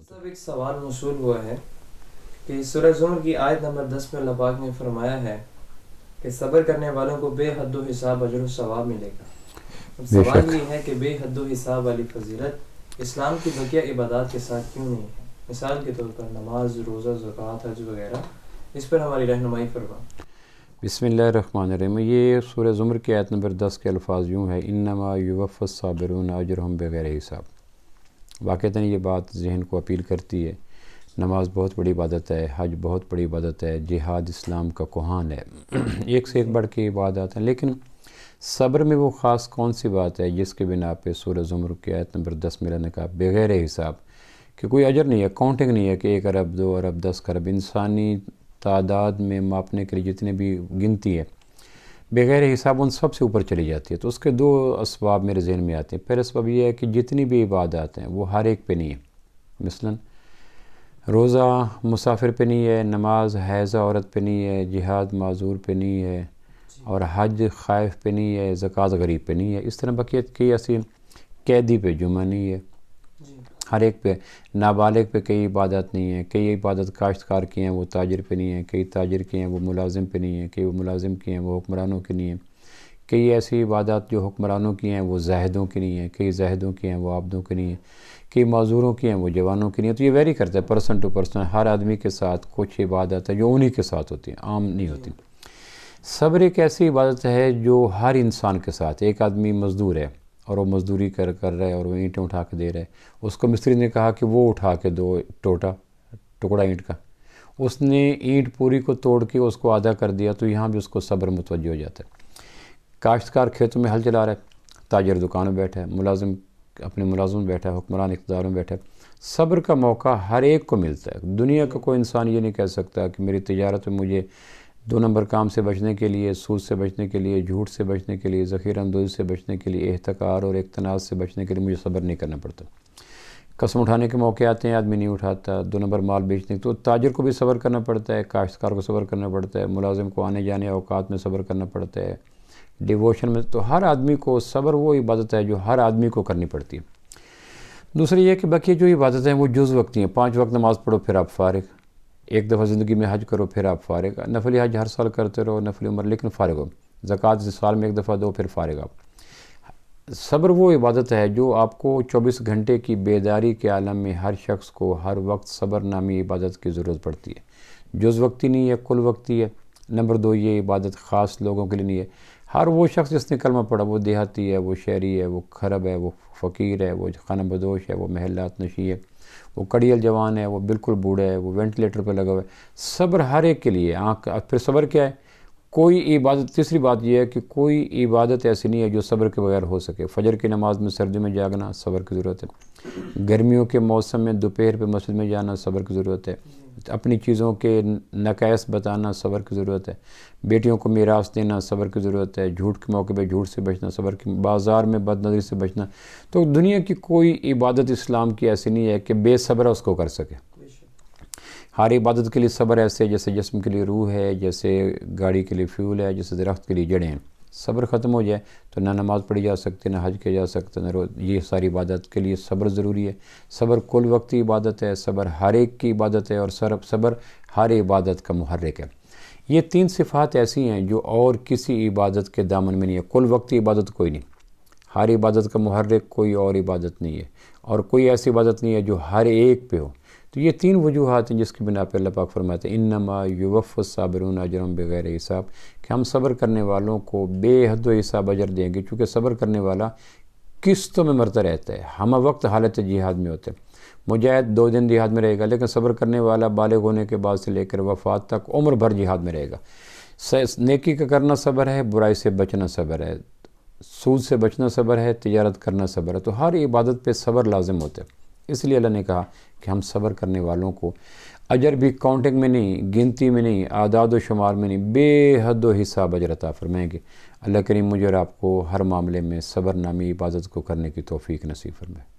سب ایک سوال موصول ہوا ہے کہ سورہ زمر کی آیت نمبر 10 میں اللہ پاک نے فرمایا ہے کہ صبر کرنے والوں کو بے حد و حساب اجر و ثواب ملے گا. اب سوال یہ ہے کہ بے حد و حساب والی فضیلت اسلام کی بقیہ عبادات کے ساتھ کیوں نہیں ہے؟ مثال کے طور پر نماز، روزہ، زکوٰۃ، حج وغیرہ، اس پر ہماری رہنمائی فرما. بسم اللہ الرحمن الرحیم. یہ سورہ زمر کی آیت نمبر 10 کے الفاظ یوں ہے: انما یوفی الصابرون اجرہم بغیر حساب. واقعتاً یہ بات ذہن کو اپیل کرتی ہے. نماز بہت بڑی عبادت ہے، حج بہت بڑی عبادت ہے، جہاد اسلام کا کوہان ہے، ایک سے ایک بڑھ کے عبادات ہیں. لیکن صبر میں وہ خاص کون سی بات ہے جس کے بنا پہ سورہ زمر کی آیت نمبر 10 میں اللہ نے کہا بغیر حساب، کہ کوئی اجر نہیں ہے، کاؤنٹنگ نہیں ہے کہ 1 ارب 2 ارب 10 ارب انسانی تعداد میں ماپنے کے لیے جتنے بھی گنتی ہے بغیر حساب ان سب سے اوپر چلی جاتی ہے. تو اس کے 2 اسباب میرے ذہن میں آتے ہیں. پہلا اسباب یہ ہے کہ جتنی بھی عبادات ہیں وہ ہر ایک پہ نہیں ہے. مثلاً روزہ مسافر پہ نہیں ہے، نماز حائضہ عورت پہ نہیں ہے، جہاد معذور پہ نہیں ہے، اور حج خائف پہ نہیں ہے، زکوٰۃ غریب پہ نہیں ہے. اس طرح بقیت کئی ایسی قیدی پہ جمعہ نہیں ہے. ہر ایک پہ، نابالغ پہ کئی عبادت نہیں ہیں. کئی عبادت کاشتکار کی ہیں وہ تاجر پہ نہیں ہیں، کئی تاجر کی ہیں وہ ملازم پہ نہیں ہیں، کئی وہ ملازم کی ہیں وہ حکمرانوں کی نہیں ہیں. کئی ایسی عبادات جو حکمرانوں کی ہیں وہ زاہدوں کی نہیں ہیں، کئی زاہدوں کی ہیں وہ عابدوں کی نہیں ہیں، کئی معذوروں کی ہیں وہ جوانوں کی نہیں ہیں. تو یہ ویری کرتا ہے پرسن ٹو پرسن. ہر آدمی کے ساتھ کچھ عبادت ہے جو انہی کے ساتھ ہوتی ہیں، عام نہیں ہوتی. صبر ایک ایسی عبادت ہے جو ہر انسان کے ساتھ. ایک آدمی مزدور ہے اور وہ مزدوری کر رہا ہے اور وہ اینٹیں اٹھا کے دے رہا ہے. اس کو مستری نے کہا کہ وہ اٹھا کے دو ٹکڑا اینٹ کا. اس نے اینٹ پوری کو توڑ کے اس کو آدھا کر دیا. تو یہاں بھی اس کو صبر متوجہ ہو جاتا ہے. کاشتکار کھیتوں میں ہل چلا رہا ہے، تاجر دکان میں بیٹھا ہے، ملازم اپنے ملازم میں بیٹھا ہے، حکمران اقتدار میں بیٹھا ہے. صبر کا موقع ہر ایک کو ملتا ہے. دنیا کا کوئی انسان یہ نہیں کہہ سکتا کہ میری تجارت میں مجھے 2 نمبر کام سے بچنے کے لیے، سود سے بچنے کے لیے، جھوٹ سے بچنے کے لیے، ذخیرہ اندوزی سے بچنے کے لیے، احتکار اور اقتناص سے بچنے کے لیے مجھے صبر نہیں کرنا پڑتا. قسم اٹھانے کے موقع آتے ہیں، آدمی نہیں اٹھاتا. 2 نمبر مال بیچنے تو تاجر کو بھی صبر کرنا پڑتا ہے، کاشتکار کو صبر کرنا پڑتا ہے، ملازم کو آنے جانے اوقات میں صبر کرنا پڑتا ہے، ڈیووشن میں. تو ہر آدمی کو صبر وہ عبادت ہے جو ہر آدمی کو کرنی پڑتی ہے. دوسری یہ کہ باقی جو عبادتیں ہیں وہ جز وقتی ہیں. 5 وقت نماز پڑھو پھر آپ فارغ، ایک دفعہ زندگی میں حج کرو پھر آپ فارغ، نفلی حج ہر سال کرتے رہو، نفلی عمر، لیکن فارغ ہو. زکوٰۃ سال میں 1 دفعہ دو پھر فارغ آپ. صبر وہ عبادت ہے جو آپ کو 24 گھنٹے کی بیداری کے عالم میں ہر شخص کو ہر وقت صبر نامی عبادت کی ضرورت پڑتی ہے. جز وقتی نہیں ہے، کل وقتی ہے. نمبر 2 یہ عبادت خاص لوگوں کے لیے نہیں ہے. ہر وہ شخص جس نے کلمہ پڑھا، وہ دیہاتی ہے، وہ شہری ہے، وہ کھرب ہے، وہ فقیر ہے، وہ خانہ بدوش ہے، وہ محلات نشی ہے، وہ کڑیل جوان ہے، وہ بالکل بوڑھا ہے، وہ وینٹیلیٹر پہ لگا ہوا ہے. صبر ہر ایک کے لیے. پھر صبر کیا ہے؟ کوئی عبادت. تیسری بات یہ ہے کہ کوئی عبادت ایسی نہیں ہے جو صبر کے بغیر ہو سکے. فجر کی نماز میں سردی میں جاگنا صبر کی ضرورت ہے. گرمیوں کے موسم میں دوپہر پہ مسجد میں جانا صبر کی ضرورت ہے. اپنی چیزوں کے نقائص بتانا صبر کی ضرورت ہے. بیٹیوں کو میراث دینا صبر کی ضرورت ہے. جھوٹ کے موقع پہ جھوٹ سے بچنا صبر کی. بازار میں بد نظری سے بچنا. تو دنیا کی کوئی عبادت اسلام کی ایسی نہیں ہے کہ بے صبر اس کو کر سکے. ہر عبادت کے لیے صبر ایسے جیسے جسم کے لیے روح ہے، جیسے گاڑی کے لیے فیول ہے، جیسے درخت کے لیے جڑیں ہیں. صبر ختم ہو جائے تو نہ نماز پڑھی جا سکتی، نہ حج کیا جا سکتا، نہ یہ ساری عبادت کے لیے صبر ضروری ہے. صبر کل وقتی عبادت ہے، صبر ہر ایک کی عبادت ہے، اور صبر ہر عبادت کا محرک ہے. یہ 3 صفات ایسی ہیں جو اور کسی عبادت کے دامن میں نہیں ہے. کل وقتی عبادت کوئی نہیں، ہر عبادت کا محرک کوئی اور عبادت نہیں ہے، اور کوئی ایسی عبادت نہیں ہے جو ہر ایک پہ ہو. تو یہ 3 وجوہات ہیں جس کی بنا پہ اللہ پاک فرماتے ہیں انما یوفی الصابرون اجرہم بغیر حساب، کہ ہم صبر کرنے والوں کو بے حد و حساب اجر دیں گے. چونکہ صبر کرنے والا قسطوں میں مرتا رہتا ہے، ہم وقت حالت جہاد میں ہوتے ہیں. مجاہد 2 دن جہاد میں رہے گا، لیکن صبر کرنے والا بالغ ہونے کے بعد سے لے کر وفات تک عمر بھر جہاد میں رہے گا. نیکی کا کرنا صبر ہے، برائی سے بچنا صبر ہے، سود سے بچنا صبر ہے، تجارت کرنا صبر ہے. تو ہر عبادت پہ صبر لازم ہوتا ہے. اس لیے اللہ نے کہا کہ ہم صبر کرنے والوں کو اجر بھی کاؤنٹنگ میں نہیں، گنتی میں نہیں، اعداد و شمار میں نہیں، بے حد و حساب اجر عطا فرمائیں گے. اللہ کریم مجھے اور آپ کو ہر معاملے میں صبر نامی عبادت کو کرنے کی توفیق نصیب فرمائے.